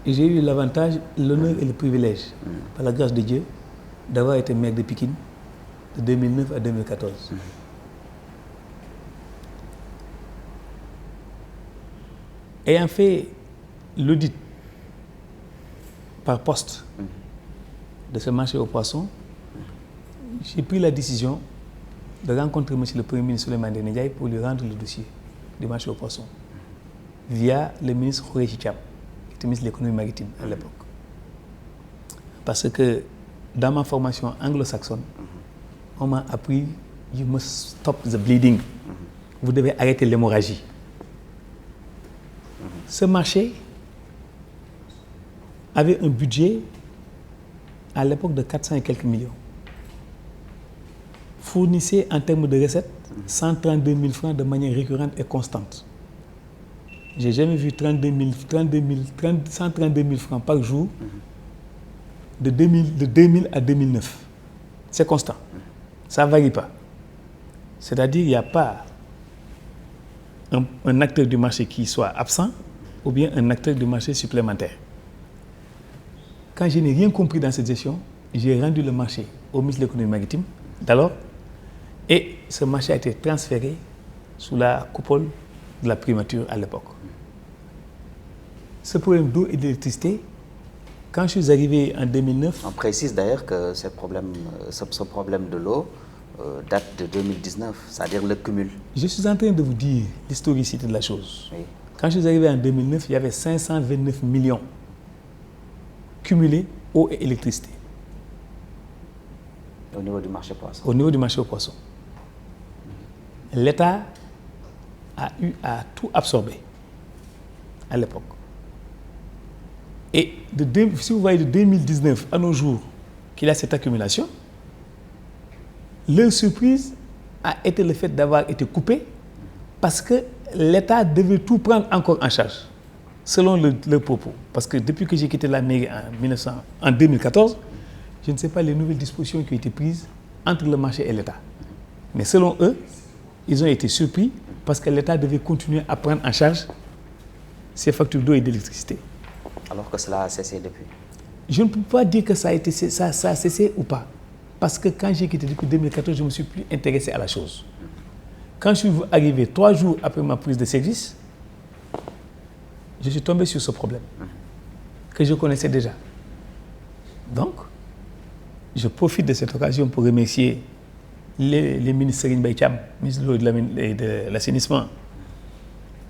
j'ai eu l'avantage, l'honneur et le privilège, par la grâce de Dieu, d'avoir été maire de Pikine de 2009 à 2014. Ayant fait l'audit par poste de ce marché aux poissons, j'ai pris la décision de rencontrer M. le Premier ministre Souleymane Ndéné Ndiaye pour lui rendre le dossier du marché aux poissons via le ministre Khoureyssi Thiam, qui était ministre de l'économie maritime à l'époque. Parce que dans ma formation anglo-saxonne, on m'a appris « You must stop the bleeding ». Vous devez arrêter l'hémorragie. Ce marché avait un budget à l'époque de 400 et quelques millions. Fournissait en termes de recettes 132 000 francs de manière récurrente et constante. Je n'ai jamais vu 132 000 francs par jour de 2000 à 2009. C'est constant. Ça ne varie pas. C'est-à-dire qu'il n'y a pas un acteur du marché qui soit absent ou bien un acteur du marché supplémentaire. Quand je n'ai rien compris dans cette gestion, j'ai rendu le marché au ministre de l'économie maritime d'alors et ce marché a été transféré sous la coupole de la primature à l'époque. Ce problème d'eau et d'électricité, quand je suis arrivé en 2009... On précise d'ailleurs que ce problème de l'eau date de 2019, c'est-à-dire le cumul. Je suis en train de vous dire l'historicité de la chose. Oui. Quand je suis arrivé en 2009, il y avait 529 millions cumulés eau et électricité. Au niveau du marché poisson. Au niveau du marché aux poissons. L'État a eu à tout absorber à l'époque. Et si vous voyez de 2019 à nos jours qu'il y a cette accumulation, leur surprise a été le fait d'avoir été coupé parce que l'État devait tout prendre encore en charge, selon leurs propos. Parce que depuis que j'ai quitté la mairie en 2014, je ne sais pas les nouvelles dispositions qui ont été prises entre le marché et l'État. Mais selon eux, ils ont été surpris parce que l'État devait continuer à prendre en charge ces factures d'eau et d'électricité. Alors que cela a cessé depuis. Je ne peux pas dire que ça a cessé ou pas. Parce que quand j'ai quitté depuis 2014, je ne me suis plus intéressé à la chose. Quand je suis arrivé 3 jours après ma prise de service, je suis tombé sur ce problème que je connaissais déjà. Donc, je profite de cette occasion pour remercier les ministres Serigne Mbaye Thiam, ministre de l'eau et de l'assainissement,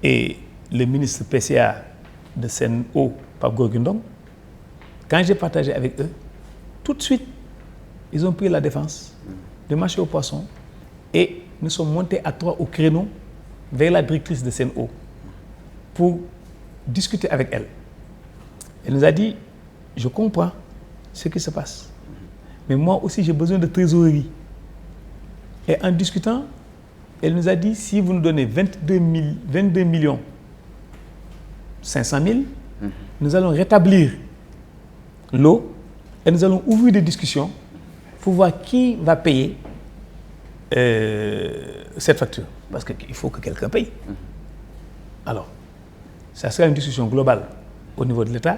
et le ministre PCA de Sen'Eau, Pape Gorgui Ndong. Quand j'ai partagé avec eux, tout de suite, ils ont pris la défense du marché aux poissons et nous sommes montés à 3 au créneau vers la directrice de Sen'Eau pour discuter avec elle. Elle nous a dit, je comprends ce qui se passe, mais moi aussi j'ai besoin de trésorerie. Et en discutant, elle nous a dit, si vous nous donnez 22 millions 500 000, nous allons rétablir l'eau et nous allons ouvrir des discussions pour voir qui va payer cette facture. Parce qu'il faut que quelqu'un paye. Alors, ça sera une discussion globale au niveau de l'État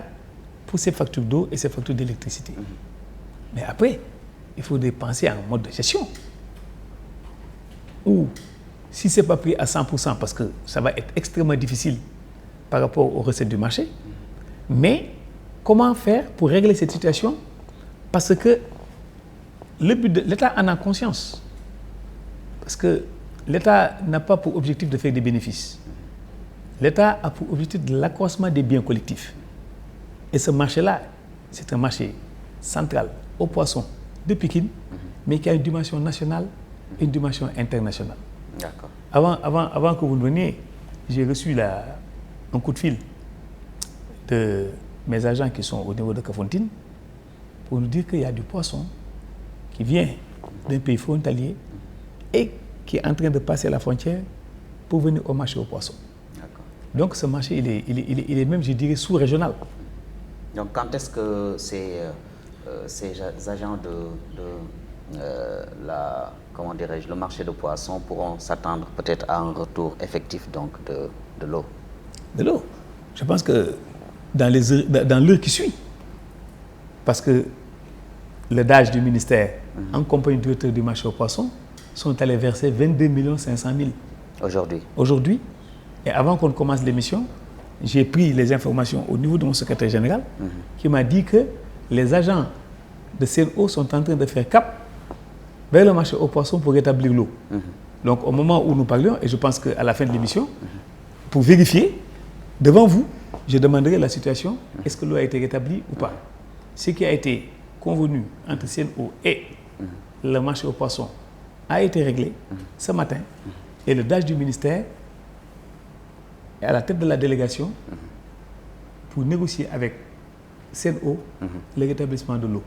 pour ces factures d'eau et ces factures d'électricité. Mais après, il faudrait penser à un mode de gestion où, si ce n'est pas pris à 100%, parce que ça va être extrêmement difficile par rapport aux recettes du marché, mais comment faire pour régler cette situation? Parce que le but de l'État en a conscience. Parce que l'État n'a pas pour objectif de faire des bénéfices. L'État a pour objectif de l'accroissement des biens collectifs. Et ce marché-là, c'est un marché central aux poissons de Pikine, mais qui a une dimension nationale et une dimension internationale. D'accord. Avant que vous veniez, j'ai reçu un coup de fil de mes agents qui sont au niveau de Kafountine pour nous dire qu'il y a du poisson qui vient d'un pays frontalier et qui est en train de passer la frontière pour venir au marché aux poissons. Donc ce marché, il est même, je dirais, sous-régional. Donc quand est-ce que ces agents le marché de poissons pourront s'attendre peut-être à un retour effectif donc de l'eau? De l'eau. Je pense que dans l'heure qui suit. Parce que le DAGE du ministère, en compagnie du directeur du marché aux poissons, sont allés verser 22 500 000. Aujourd'hui. Et avant qu'on commence l'émission, j'ai pris les informations au niveau de mon secrétaire général qui m'a dit que les agents de CNO sont en train de faire cap vers le marché aux poissons pour rétablir l'eau. Donc au moment où nous parlions, et je pense qu'à la fin de l'émission, pour vérifier, devant vous, je demanderai la situation, est-ce que l'eau a été rétablie ou pas. Ce qui a été convenu entre CNO et le marché aux poissons a été réglé ce matin. Et le DAGE du ministère est à la tête de la délégation pour négocier avec CNO le rétablissement de l'eau.